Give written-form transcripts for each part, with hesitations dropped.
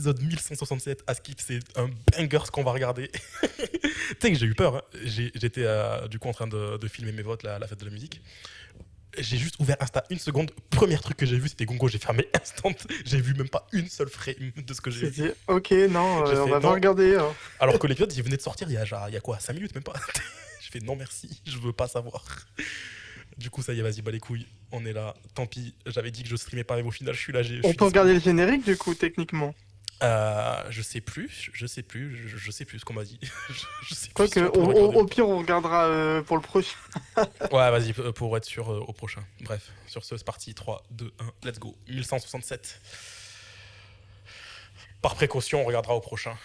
épisode 1167 à skip, c'est un banger ce qu'on va regarder. Tu sais que j'ai eu peur, hein. J'étais du coup en train de filmer mes votes, la fête de la musique. J'ai juste ouvert Insta une seconde. Premier truc que j'ai vu, c'était Gongo. J'ai fermé instant. J'ai vu même pas une seule frame de ce que j'ai J'ai vu. dit, ok, non, J'ai on fait va pas non. regarder. Hein. Alors que l'épisode, il venait de sortir il y a, genre, il y a quoi, 5 minutes même pas. Je fais non merci, je veux pas savoir. Du coup, ça y est, vas-y, bah les couilles. On est là. Tant pis, j'avais dit que je streamais pas, mais au final, je suis là. On peut regarder le générique du coup, techniquement. Je sais plus ce qu'on m'a dit. je sais plus Quoique, si on peut le regarder au ou pas. pire, on regardera pour le prochain. Ouais, vas-y, pour être sûr au prochain. Bref, sur ce, c'est parti. 3, 2, 1, let's go. 1167. Par précaution, on regardera au prochain.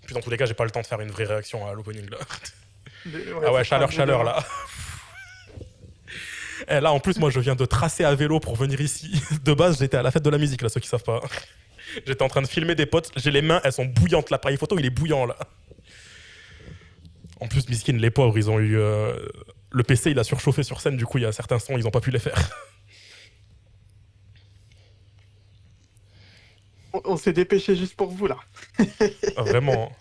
Puis dans tous les cas, j'ai pas le temps de faire une vraie réaction à l'opening là. Ah ouais, chaleur là. Et là, en plus, moi, je viens de tracer à vélo pour venir ici. De base, j'étais à la fête de la musique, là, ceux qui savent pas. J'étais en train de filmer des potes. J'ai les mains, elles sont bouillantes. L'appareil photo, il est bouillant, là. En plus, Miskin, les pauvres, ils ont eu... Le PC, il a surchauffé sur scène. Du coup, il y a certains sons, ils ont pas pu les faire. On s'est dépêché juste pour vous, là. Vraiment.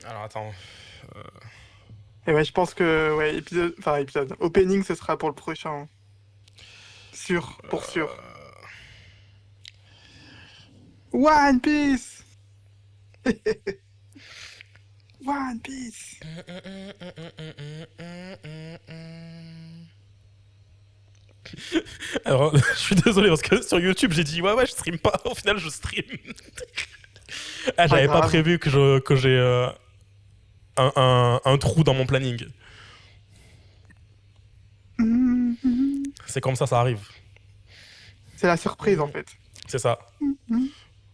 Alors, attends... Et ouais, je pense que, ouais, épisode, opening, ce sera pour le prochain. Sûr, pour sûr. One Piece One Piece. Alors, je suis désolé parce que sur YouTube, j'ai dit ouais, je stream pas. Au final, je stream. Ah, j'avais pas prévu que j'ai un trou dans mon planning. C'est comme ça arrive. C'est la surprise en fait. C'est ça.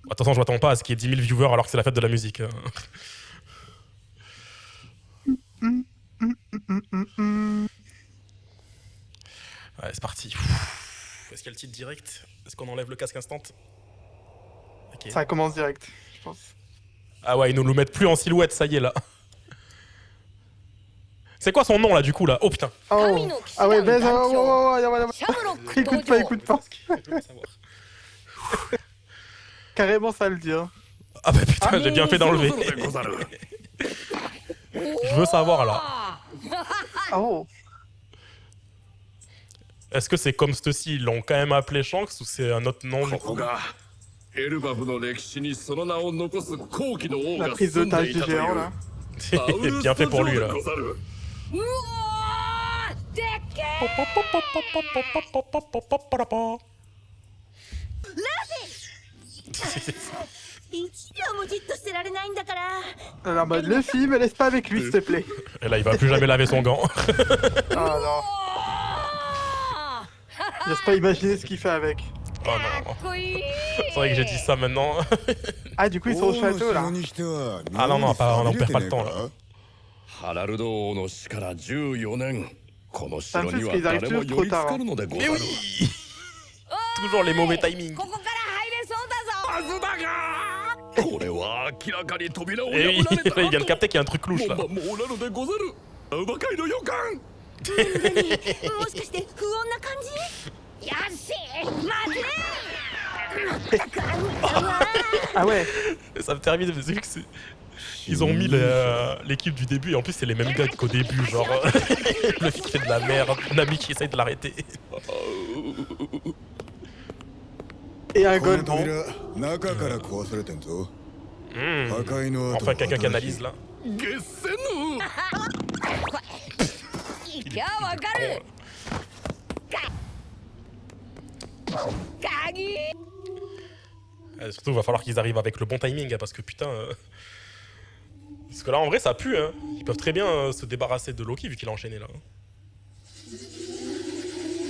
Attention, je m'attends pas à ce qu'il y ait 10 000 viewers alors que c'est la fête de la musique. Ouais, c'est parti. Est-ce qu'il y a le titre direct? Est-ce qu'on enlève le casque instant? Okay. Ça commence direct, je pense. Ah ouais, ils nous le mettent plus en silhouette, ça y est là. C'est quoi son nom là du coup là? Oh putain. Oh. Ah ouais, ben écoute pas. Carrément ça le dit. Hein. Ah bah putain, j'ai bien fait d'enlever. Je veux savoir là. Oh. Est-ce que c'est comme ceci, ils l'ont quand même appelé Shanks ou c'est un autre nom du coup? La prise d'otage du géant là. Bien fait pour lui là. Alors, en mode, Luffy, me laisse pas avec lui, s'il te plaît. Et là, il va plus jamais laver son gant. Ah non. J'ose pas imaginer ce qu'il fait avec. Oh non. C'est vrai que j'ai dit ça maintenant. Ah, du coup, ils sont au château là. Ah non, on perd pas le temps là. Ça me fait ce qu'ils arrivent toujours trop tard. Hein. Mais oui. Toujours les mauvais timings. Et oui, il vient de capter qu'il y a un truc louche là. Ah ouais. Ça me termine, vu que c'est... Ils ont mis l'équipe du début et en plus c'est les mêmes gars qu'au début, genre le flic qui fait de la merde, Nami qui essaye de l'arrêter. Et un Goldon. Enfin quelqu'un qui analyse là. Surtout, il va falloir qu'ils arrivent avec le bon timing, hein, parce que putain... Parce que là, en vrai, ça pue, hein. Ils peuvent très bien se débarrasser de Loki, vu qu'il a enchaîné, là.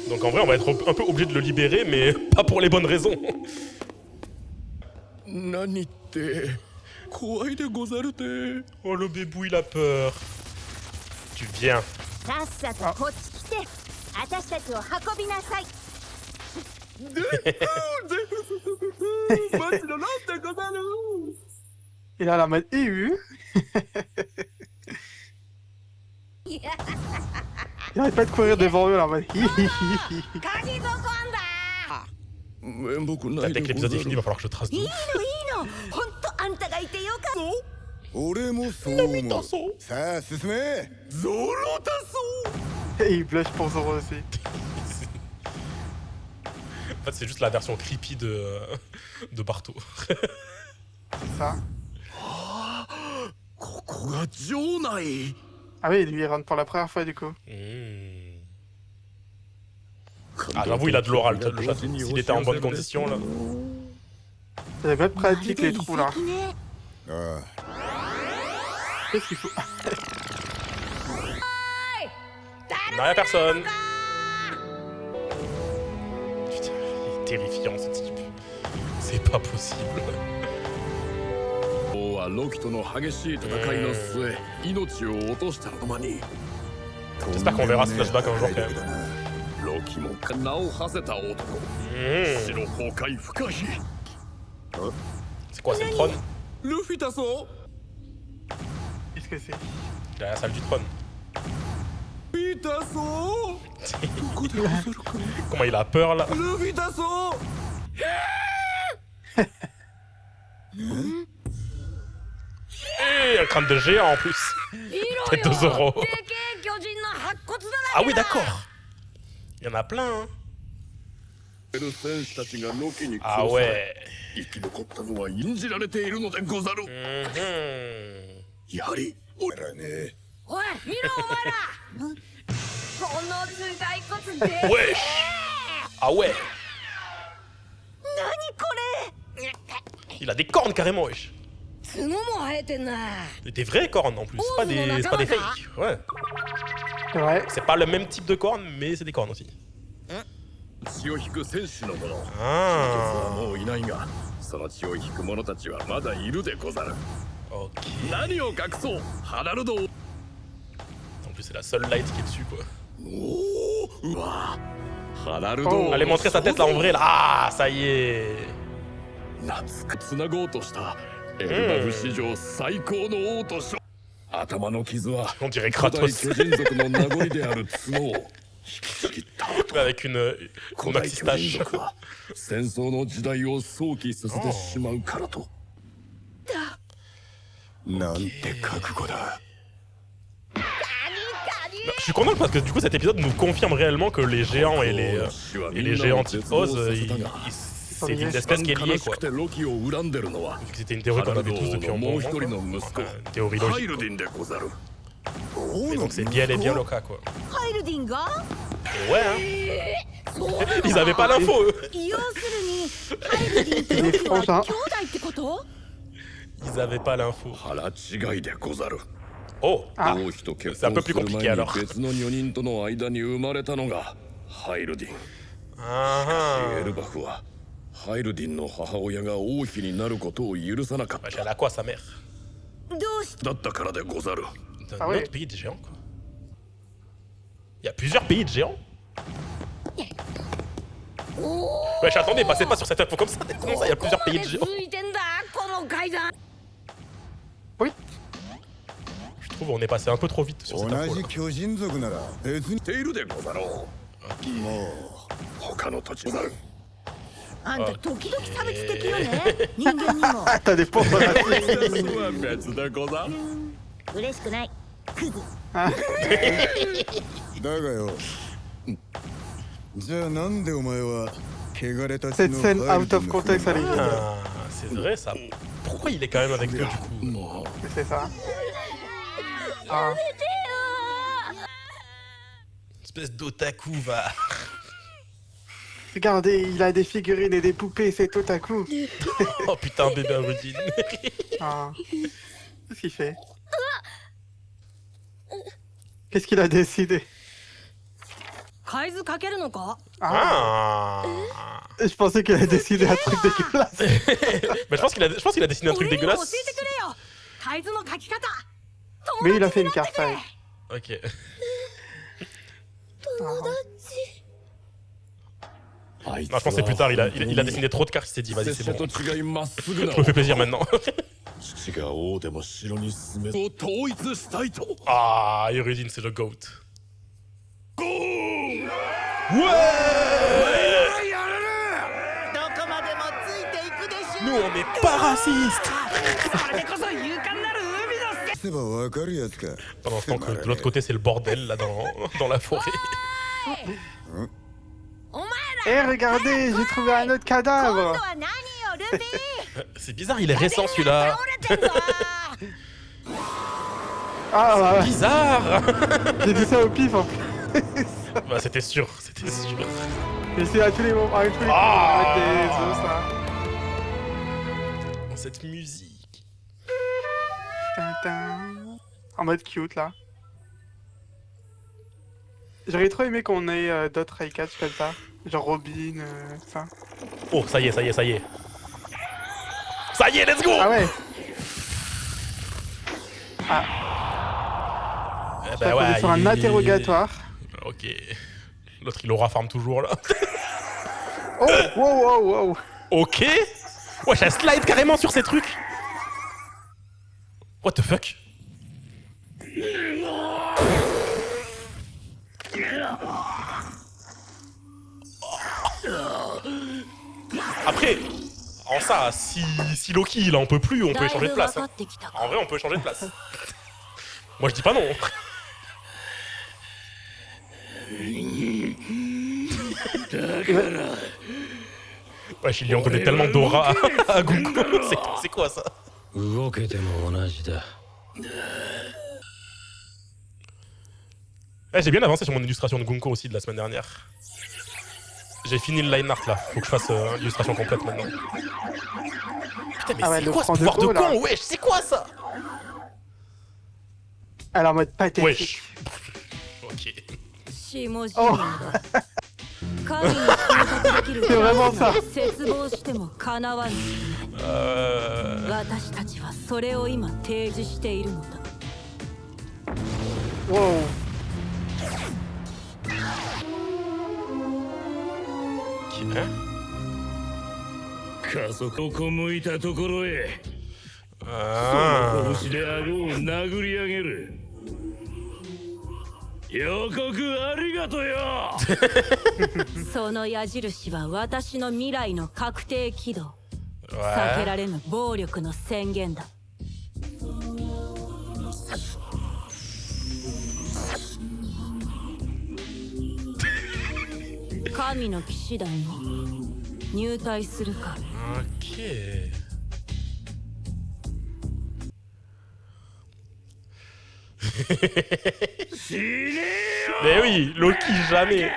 Donc en vrai, on va être un peu obligé de le libérer, mais pas pour les bonnes raisons. Oh, le bébou, il a peur. Tu viens. Il a la mode EU. Il arrête pas de courir devant eux là en mode hi hi hi hi. Dès que l'épisode est fini, il va falloir que je trace de ouf. ほんとあんたがいてよかった俺もそう思う。さあ進め。ゾロタソ。 Et il blush pour Zoro aussi. En fait, c'est juste la version creepy de Barto. C'est ça. ここが城内。 Ah oui, lui il rentre pour la première fois du coup. Ah, j'avoue, il a de l'oral, le chat. S'il était en bonne condition, là. Il est même pratique les trous là. ああ。 Qu'est-ce qu'il faut? Non, y'a personne. Putain, il est terrifiant, ce type. C'est pas possible. 王はロキとの激しい戦いの末、命を落としたの間に J'espère qu'on verra ce flashback un jour, quand même. ロキも名を馳せた男、白崩壊不可避。 C'est quoi, c'est le trône? ルフィだぞ。 Qu'est-ce que c'est? Il a la salle du trône. ルフィだぞ。 Comment il a peur, là? ルフィだぞ。 Et un crâne de géant, en plus. Tête de Zoro. Ah oui, d'accord. Il y en a plein, hein. 戦士たちがロキに Ah 殺され、 ouais. 生き残ったのは禁じられているのでござる。 やはり俺らね。 おい見ろお前らこの頭蓋骨で Wesh. Ah ouais. 何これ Il a des cornes, carrément, wesh. 角も生えてんな Des vraies cornes, en plus. C'est pas des fakes. Ouais. C'est vrai. C'est pas le même type de cornes, mais c'est des cornes aussi. 血を引く戦士の者、は Ah. もういないが、その血を引く者たちはまだいるでござる。 Ok. 何を隠そう、ハラルド。 En plus, c'est la seule light qui est dessus, quoi. おお、うわ、ハラルド。 Allez montrer sa tête là en vrai là. Ah, ça y est. 懐くつなごうとしたエルバフ史上最高の王としょ。頭の傷は On dirait 古代 Kratos. 巨人族の名残である角を引きちぎった後、 Avec une 古代巨人 oxystage. 族は戦争の時代を想起させてしまうからと。なんて覚悟だ。 Je suis content parce que du coup cet épisode nous confirme réellement que les géants et les géants type Oz, c'est une espèce qui est liée quoi. ロキを恨んでるのは Vu que c'était une théorie qu'on avait tous depuis un も bon う一人 moment. の息子 Une théorie ハ logique. イルディンでござる。 Et donc c'est bien et bien Loka quoi. ハイルディンが Ouais hein. そうなんだ Ils avaient pas l'info eux. 要するにハイルディンとロキは兄弟ってこと Ils avaient pas l'info. 腹違いでござる。 Oh. Ah. 王妃と結 C'est un peu 婚 plus する compliqué 前に alors. 別の女人との間に生まれたのがハイルディン。 Ah エルバフはハイルディンの母親が王妃になることを許さなかっ Wesh, た。 elle a quoi sa mère? どうしてだったからでござる。 D'un Ah ouais. autre pays de géants quoi. Il y a plusieurs pays de géants? Wesh attendez, passez pas sur cette info comme ça. Comment ça il y a plusieurs pays de こ géants? こまで続いてんだこの階段 Oui. Je trouve on est passé un peu trop vite sur 同 cette info じ là. 巨人族なら別に。ているでござろう。も他の土地ざる。あんた時々差別的よね人間にも Ah, t'as des pompes dans la tête. は別でござる。嬉しくないクズうだがよ。じゃあなんでお前は汚れた血 Cette の scène ハイル out ディ of ンの context, elle est géniale. Ah, c'est vrai ça. Pourquoi il est quand même avec eux du coup? もう C'est ça. Ah. Espèce d'otaku va. Regardez, il a des figurines et des poupées, c'est otaku. Oh putain, bébé Rudine. Ah. Qu'est-ce qu'il fait? Qu'est-ce qu'il a décidé? 海図かけるのか Ah. Je pensais qu'il a décidé un truc dégueulasse. Mais je pense qu'il a dessiné un truc 俺にも教え dégueulasse. てくれよ海図の書き方 Mais il a fait une carte, ça. Ok. Non, je pense que c'est plus tard, il a dessiné trop de cartes, il s'est dit vas-y c'est 拙 bon. 者と違いまっすぐな Je me fais plaisir maintenant. 父が王でも城に進めを統一したいと。 Ah, Erudine c'est le GOAT. Ouais. Nous, on n'est pas racistes. それこそ勇敢なる海の助 C'est pasわかるやつか Pendant ce temps que de l'autre côté, c'est le bordel, là, dans la forêt. お前 Eh, regardez, j'ai trouvé un autre ら今 cadavre. 度は何よルフィ C'est bizarre, il est récent, celui-là. 倒れてんぞ Ah, bah, ouais. Bizarre. J'ai dit ça au pif en plus. Bah, c'était sûr, c'était sûr. Mais c'est à tous les moments, avec tous les Ah. coups, avec des os là. Cette musique. Tintin. En mode cute là. J'aurais trop aimé qu'on ait d'autres Raikats comme ça. Genre Robin, tout ça. Oh, ça y est, ça y est, ça y est. Ça y est, let's go. Ah ouais. Ah, Eh je crois qu'on est sur un interrogatoire. Ok. L'autre, il aura farm toujours, là. Oh, wow, wow, wow. Ok. Ouais, j'ai slide carrément sur ces trucs. What the fuck? Après, en ça, si Loki il en peut plus, on peut échanger de place. だいぶ分か hein. ってきた En vrai, on peut échanger de place. Moi, je dis pas non. Wesh, ils lui ont donné tellement d'aura à Gunko. C'est quoi ça? 動けても同じだ J'ai bien avancé sur mon illustration de Gunko aussi de la semaine dernière. J'ai fini le line art là, faut que je fasse l'illustration complète maintenant. Putain, mais Ah ouais, c'est le quoi ce franc de pouvoir de haut, là. con? Wesh, c'est quoi ça? Alors en mode pathétique. Wesh. Ok. 下々だ神に到達できる C'est vraiment ça. 絶望してもかなわぬ私たちはそれを今提示しているのだ Wow. 加速をこ向いたところへ Ah. 拳で顎を殴り上げる予告ありがとよその矢印は私の未来の確定軌道避け Ouais. られぬ暴力の宣言だ神の騎士団に入隊するか Ok. Mais oui, Loki jamais.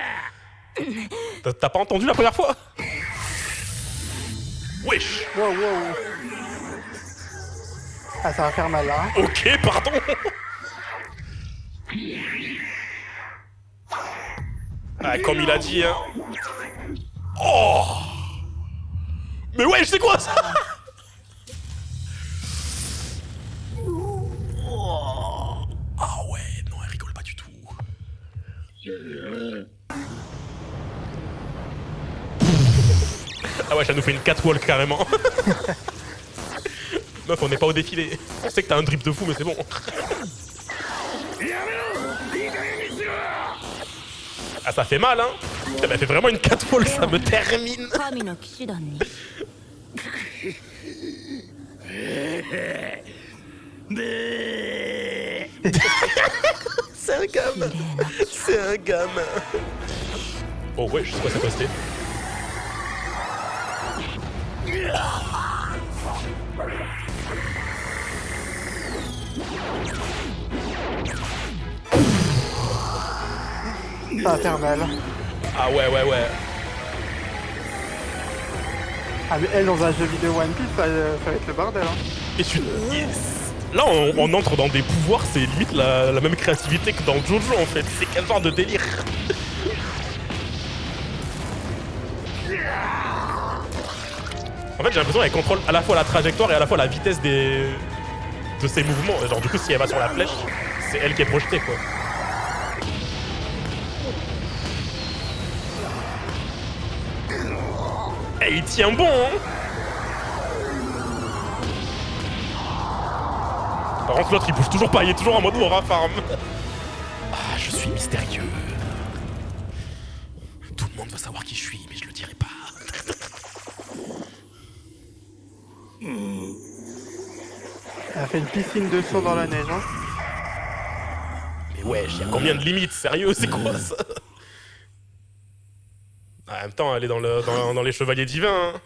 T'as pas entendu la première fois? Wesh. Wow, wow. Ah, ça va faire mal là. Hein. Ok, pardon. Ah, comme il a dit, hein. Oh. Mais wesh, c'est quoi ça? Oh. Ah ouais, non, elle rigole pas du tout. Ah ouais, ça nous fait une catwalk carrément. Meuf, on n'est pas au défilé. On sait que t'as un drip de fou, mais c'est bon. Ah, ça fait mal, hein. Putain, mais elle fait vraiment une catwalk, ça me termine. 神の騎士団に C'est un gamin. C'est un gamin. Oh ouais, je sais quoi c'est posté. Ça va faire mal. Ah ouais, ouais, ouais. Ah, mais elle, dans un jeu vidéo One Piece, ça va être le bordel. Hein. Et tu... Là, on entre dans des pouvoirs, c'est limite la même créativité que dans Jojo en fait. C'est quel genre de délire? En fait, j'ai l'impression qu'elle contrôle à la fois la trajectoire et à la fois la vitesse de ses mouvements. Genre, du coup, si elle va sur la flèche, c'est elle qui est projetée, quoi. Et il tient bon, hein. Par contre, l'autre, il bouge toujours pas, il est toujours en mode Aura Farm. Ah, je suis mystérieux. Tout le monde va savoir qui je suis, mais je le dirai pas. Elle a fait une piscine de sang dans la neige, hein. Mais wesh, y a combien de limites? Sérieux, c'est quoi ça? En même temps, elle est dans les chevaliers divins. Hein.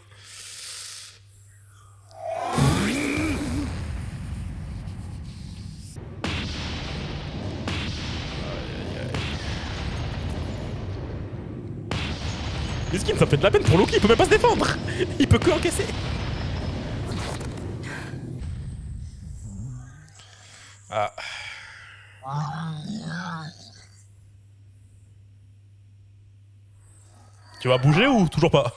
Miskin, ça me fait de la peine pour Loki, il peut même pas se défendre. Il peut que encaisser. Ah. Tu vas bouger ou toujours pas?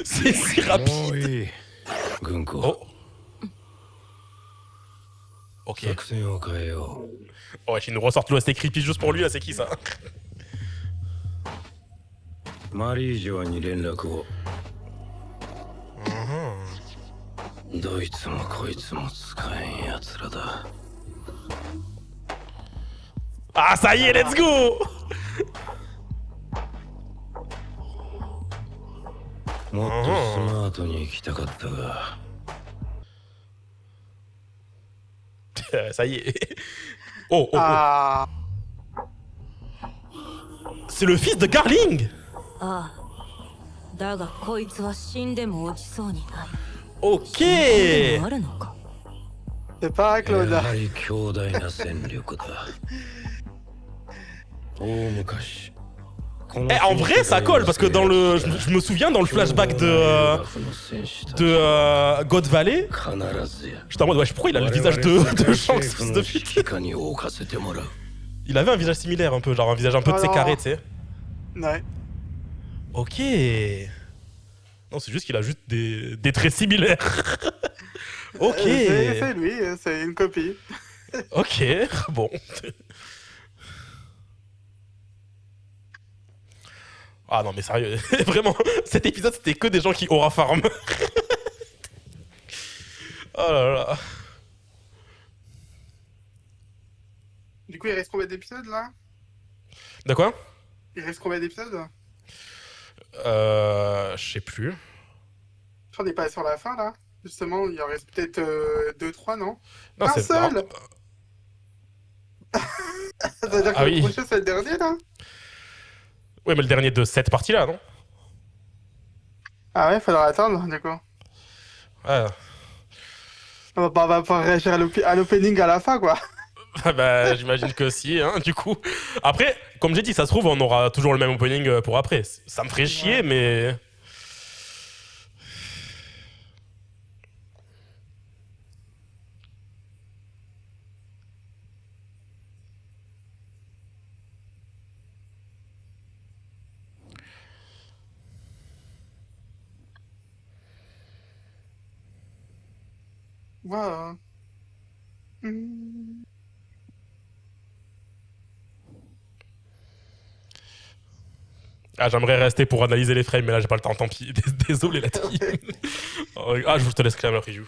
C'est si rapide. もういい軍港 Oh. Ok. 作戦を変えよ Oh, ouais, ils nous ressortent l'OST creepy juste pour lui, là, c'est qui ça? うマリージョに連絡をどいつもこいつも使えんやつらだ Ah, ça y est, let's go! もっとスマートに行きたかったが Ça y est. Oh, oh, oh. Ah. C'est le fils de Garling! ああだがこいつは死んでも落ちそうにない Ok! でもあるのか C'est pas や Claude. はり強大な戦力だ大昔 Eh, en vrai, ça colle parce que dans le. Je me souviens dans le flashback de God Valley, j'étais en mode, wesh, pourquoi il a le visage de Shanks, fils de pute? Il avait un visage similaire un peu, genre un visage un peu de ses carrés, tu sais. Ouais. Ok. Non, c'est juste qu'il a juste des traits similaires. Ok. C'est lui, c'est une copie. Ok, bon. Ah non mais sérieux, vraiment, cet épisode c'était que des gens qui aura farm. Oh là là. Du coup, il reste combien d'épisodes là? De quoi? Il reste combien d'épisodes? Je sais plus. Je crois qu'on est pas sur la fin là. Justement, il en reste peut-être 2-3, non? Non, Un c'est seul. Ça veut dire que Ah le oui. prochain c'est le dernier là? Ouais mais le dernier de cette partie là, non? Ah ouais, faudra attendre du coup. Ouais. On va pouvoir réagir à l'opening à la fin quoi. Bah j'imagine que si, hein, du coup. Après, comme j'ai dit, ça se trouve on aura toujours le même opening pour après. Ça me ferait chier mais... Wow. Ah j'aimerais rester pour analyser les frames mais là j'ai pas le temps, tant pis. Désolé la team. Ah je te laisse créer la review.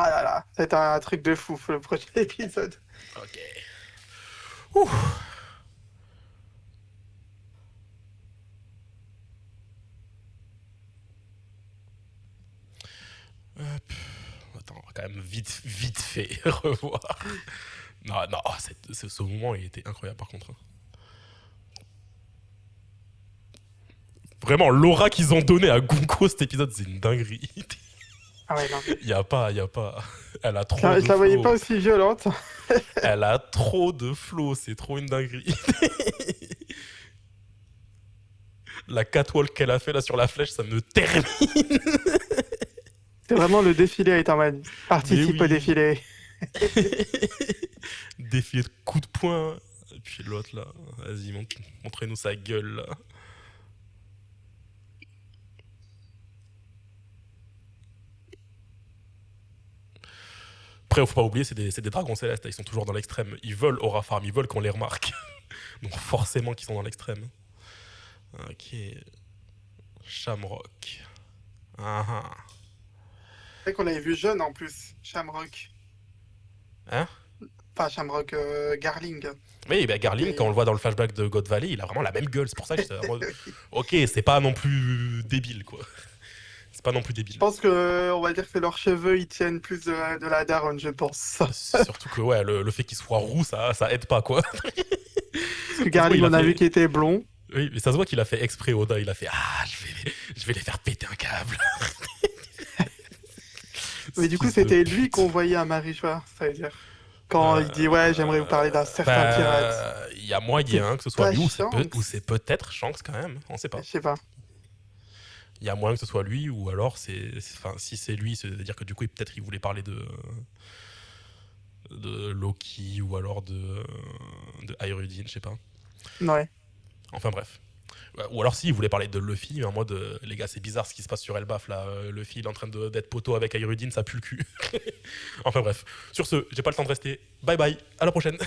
Ah là là, c'est un truc de fou le prochain épisode. Ok. Ouh. Hop. Attends, on va quand même vite fait revoir. Non, non, ce moment il était incroyable par contre. Vraiment, l'aura qu'ils ont donné à Gunko cet épisode, c'est une dinguerie. Ah ouais, non. Y a pas. Elle a trop Je de la voyais flow. pas aussi violente. Elle a trop de flow, c'est trop une dinguerie. La catwalk qu'elle a fait là sur la flèche, ça me termine. C'est vraiment le défilé à Etherman. Participe Mais oui. au défilé. Défilé de coups de poing. Et puis l'autre là, vas-y, montrez-nous sa gueule là. Après, faut pas oublier, c'est des dragons célestes. Ils sont toujours dans l'extrême. Ils veulent Aura Farm, ils veulent qu'on les remarque. Donc forcément qu'ils sont dans l'extrême. Ok. Shamrock. Ah ah. C'est vrai qu'on l'avait vu jeune en plus, Shamrock. Hein? Enfin, Shamrock Garling. Oui, bah Garling, quand on le voit dans le flashback de God Valley, il a vraiment la même gueule. C'est pour ça que j'étais en mode, ok, c'est pas non plus débile, quoi. C'est pas non plus débile. Je pense que, on va dire que leurs cheveux, ils tiennent plus de la daronne, je pense. C'est surtout que ouais, le fait qu'il soit roux, ça aide pas, quoi. Parce que Garling, on a vu qu'il était blond. Oui, mais ça se voit qu'il a fait exprès, Oda. Il a fait je vais les faire péter un câble. Mais du coup, c'était lui qu'on voyait à Marichois, ça veut dire. Quand il dit ouais, j'aimerais vous parler d'un certain pirate. Il y a moyen que ce soit Pas lui ou Shanks. c'est peut-être Shanks quand même. On sait pas. Je sais pas. Il y a moyen que ce soit lui ou alors enfin si c'est lui, c'est-à-dire que du coup peut-être il voulait parler de Loki ou alors de Irudin, je sais pas. Ouais. Enfin bref. Ou alors si, il voulait parler de Luffy, en mode les gars, c'est bizarre ce qui se passe sur Elbaf là. Luffy il est en train d'être poteau avec Irudin, ça pue le cul. Enfin bref. Sur ce, j'ai pas le temps de rester. Bye bye, à la prochaine.